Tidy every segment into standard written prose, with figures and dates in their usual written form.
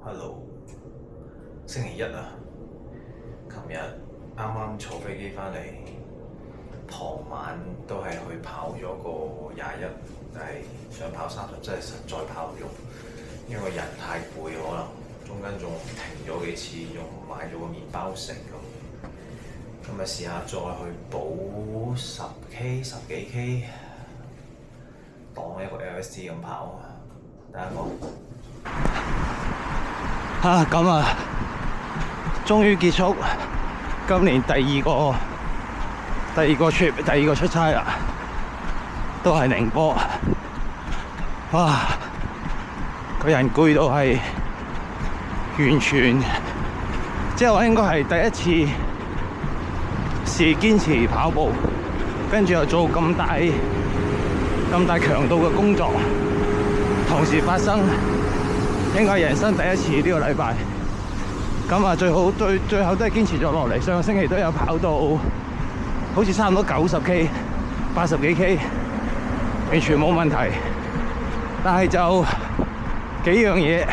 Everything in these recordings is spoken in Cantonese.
Hello， 星期一啊，琴日啱啱坐飛機返嚟，傍晚都係去跑咗個21，但係想跑30，真係實在跑唔喐，因為人太攰，可能中間仲停咗幾次，仲買咗個麵包食咁。今日試下再去補10K、10幾K， 當一個 LSD 咁跑。大家講。咁啊，終於結束今年第二個 trip， 第二個出差啦，都係寧波。哇，個人攰到係完全，即係我應該係第一次試堅持跑步，跟住又做咁大強度嘅工作，同時發生。應該係人生第一次呢個禮拜，咁啊最後都係堅持咗落嚟。上個星期都有跑到，好似差唔多90K、80幾K， 完全冇問題。但係就幾樣嘢，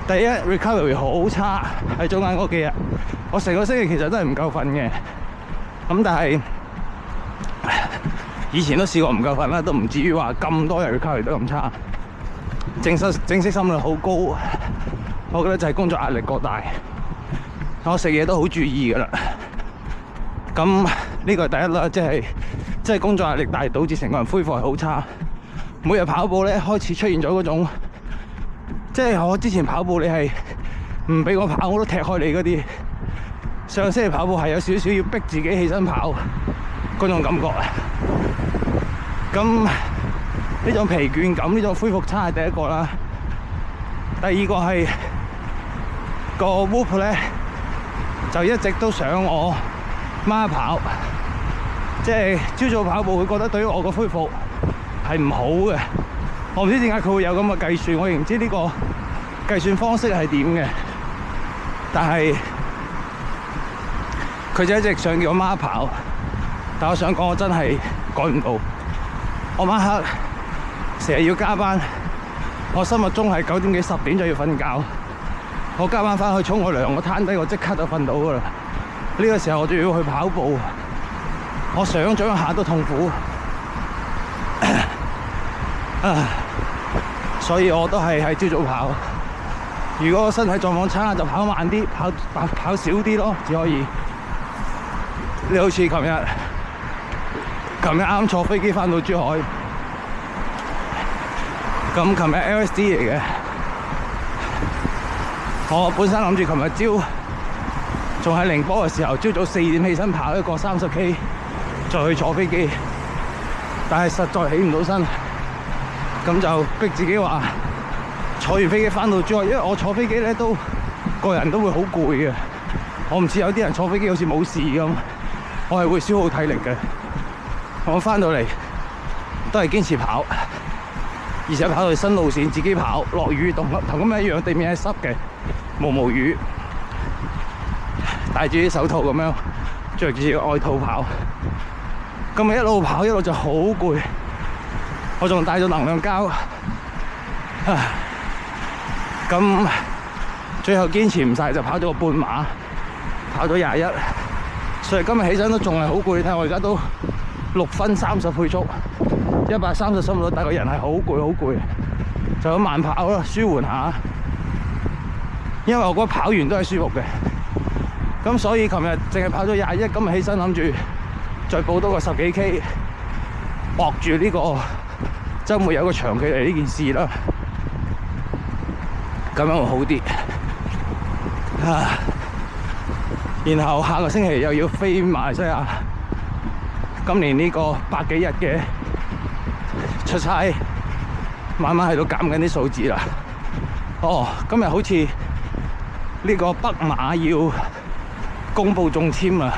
第一 recovery 好差，喺中間嗰幾日，我成個星期其實都係唔夠瞓嘅。咁但係以前都試過唔夠瞓啦，都唔至於話咁多日 recovery 都咁差。正式心率好高，我覺得就係工作壓力過大。我食嘢都好注意噶啦。咁呢個係第一啦，即係工作壓力大，導致成個人恢復係好差。每日跑步咧，開始出現咗嗰種，即係我之前跑步你係唔俾我跑，我都踢開你嗰啲。上星期跑步係有少少要逼自己起身跑嗰種感覺。咁呢種疲倦感，呢種恢復差係第一個啦。第二個係個 Whoop 咧，就一直都想我孖跑，即係朝早跑步會覺得對於我個恢復係唔好嘅。我唔知點解佢會有咁嘅計算，我亦唔知呢個計算方式係點嘅。但係佢就一直想叫我孖跑，但我想講我真係改唔到。我晚黑成日要加班，我心目中係9點幾10點就要瞓覺。我加班翻去沖個涼，我攤低我即刻就瞓到噶啦。呢個時候我仲要去跑步，我想像一下都痛苦。所以我都係喺朝早跑。如果身體狀況差，就跑慢啲，跑少啲咯，只可以。你好似琴日啱坐飛機翻到珠海。咁琴日 LSD 嚟嘅，我本身諗住琴日朝仲喺寧波嘅時候，朝早4點起身跑一個30K， 再去坐飛機，但係實在起唔到身，咁就逼自己話坐完飛機翻到珠海，因為我坐飛機咧都個人都會好攰嘅，我唔似有啲人坐飛機好似冇事咁，我係會消耗體力嘅。我翻到嚟都係堅持跑。而且跑到新路線，自己跑，落雨同咁一樣，地面係濕嘅，毛雨，戴住啲手套咁樣，着住個外套跑。今日一路跑一路就好攰，我仲帶咗能量膠。咁最後堅持唔晒就跑咗個半馬，跑咗21，所以今日起身都仲係好攰。你睇我而家都6分30配速。130心率，但個人係好攰，就咁慢跑咯，舒緩下。因為我覺得跑完都係舒服嘅，咁所以琴日淨係跑咗21，今日起身諗住再補多個10幾K， 搏住呢個週末有個長距離呢件事啦，咁樣會好啲。然後下個星期又要飛馬來西亞，今年呢個100幾日嘅出差，慢慢喺度減緊啲數字啦。今日好似呢個北馬要公布中籤啊！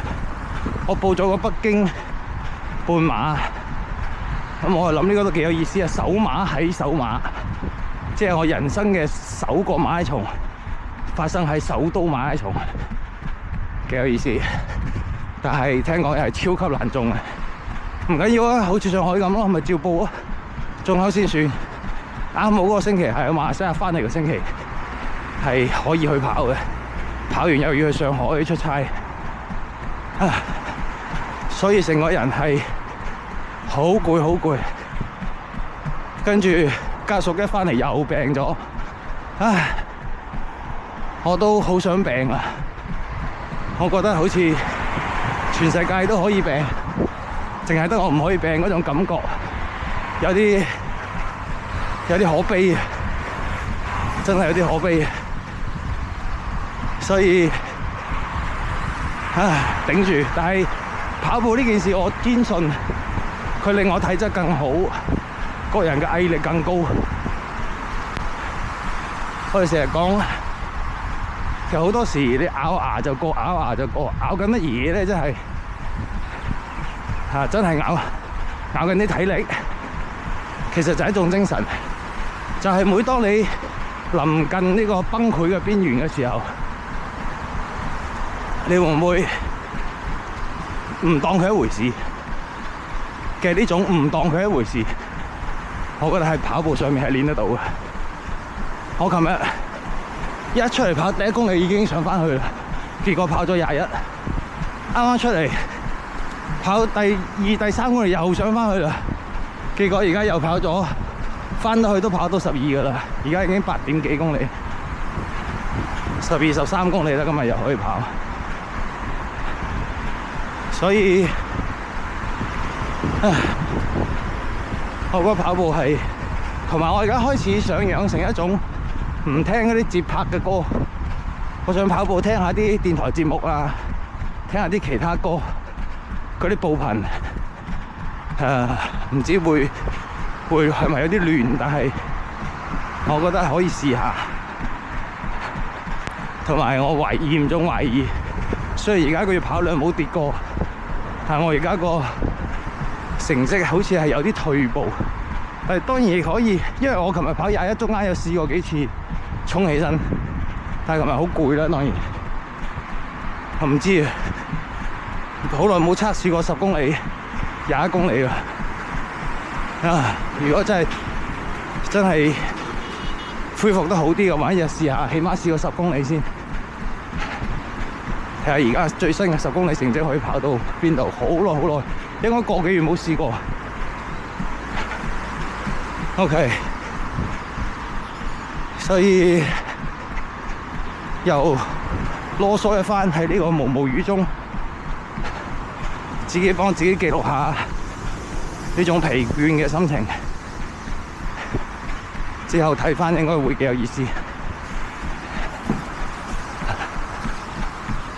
我報咗個北京半馬，咁我諗呢個都幾有意思啊！首馬喺首馬，即係我人生嘅首個馬拉松發生喺首都馬拉松，幾有意思。但係聽講又係超級難中嘅，唔緊要啊，好似上海咁咯，咪照報啊！中口先算，啱好嗰個星期係馬來西亞翻嚟嘅星期，係可以去跑嘅。跑完又要去上海出差，所以成個人係好攰好攰。跟住家屬一翻嚟又病咗，我都好想病啊！我覺得好似全世界都可以病，淨係得我唔可以病嗰種感覺，有啲可悲啊！真係有啲可悲啊！所以頂住，但係跑步呢件事我堅信佢令我體質更好，個人嘅毅力更高。我哋成日講，其實好多時你咬牙就過，咬牙就過，咬緊乜嘢咧？真係真係咬緊啲體力，其實就係一種精神。就係每當你臨近呢個崩潰嘅邊緣嘅時候，你會唔會唔當佢一回事嘅呢種唔當佢一回事？我覺得喺跑步上面係練得到嘅。我琴日一出嚟跑第1公里已經上翻去啦，結果跑咗21，啱啱出嚟跑第2、第3公里又上翻去啦，結果而家又跑咗，翻到去都跑到12噶啦，而家已經8點幾公里，12、13公里啦，今日又可以跑。所以，我覺得跑步係，同埋我而家開始想養成一種唔聽嗰啲節拍嘅歌，我想跑步聽下啲電台節目啊，聽下啲其他歌，嗰啲步頻，唔知會係咪有啲亂，但係我覺得可以試下。同埋我嚴重懷疑，雖然而家個月跑量冇跌過，但係我而家個成績好似係有啲退步。但係當然亦可以，因為我琴日跑21，中間有試過幾次衝起身，但係琴日好攰啦，當然我唔知啊，好耐冇測試過10公里、21公里啦。如果真係恢復得好啲嘅話，一日試下，起碼試過10公里先。睇下而家最新嘅10公里成績可以跑到邊度？好耐，應該個幾月冇試過。OK， 所以又囉嗦一番喺呢個毛毛雨中，自己幫自己記錄下呢種疲倦嘅心情。之後睇翻應該會幾有意思。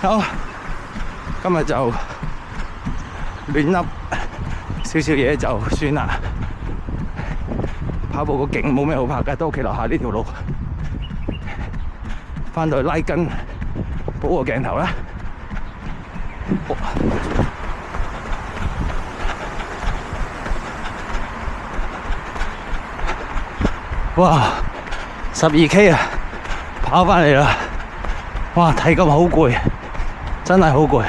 好，今日就亂笠少少嘢就算啦。跑步個徑冇咩好拍嘅，都屋企樓下呢條路。翻到去拉筋，補個鏡頭啦。哇，12K 啊，跑翻嚟啦！哇，體感好攰，真係好攰。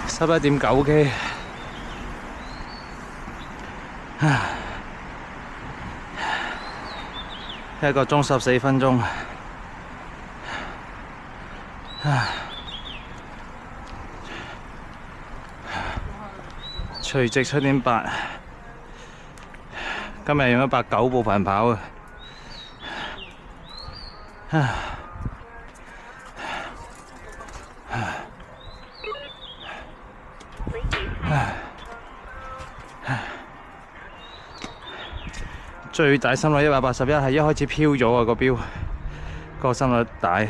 11.9K， 1個鐘14分鐘。垂直7.8，今日用190步頻跑啊！最大心率181，係一開始飄咗啊個標，個心率大。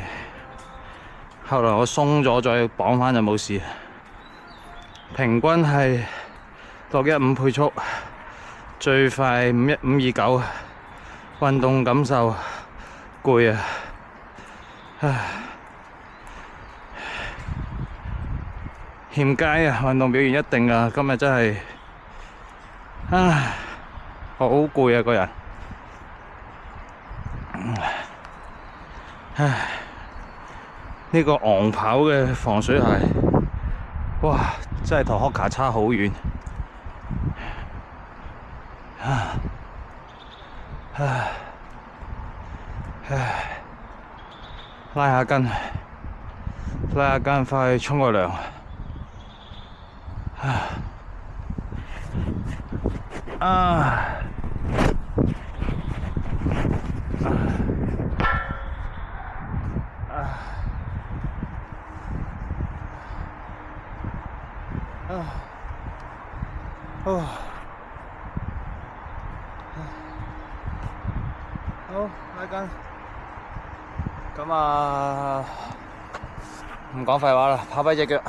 後來我鬆咗再綁返就冇事。平均係615配速，最快529。運動感受攰啊！欠佳啊！運動表現一定啊！今日真係好攰啊個人。呢個昂跑嘅防水鞋，哇！真係同 Hoka 差好遠。拉下筋，快去沖個涼。好，拉筋。咁唔講廢話啦，跑跛隻腳。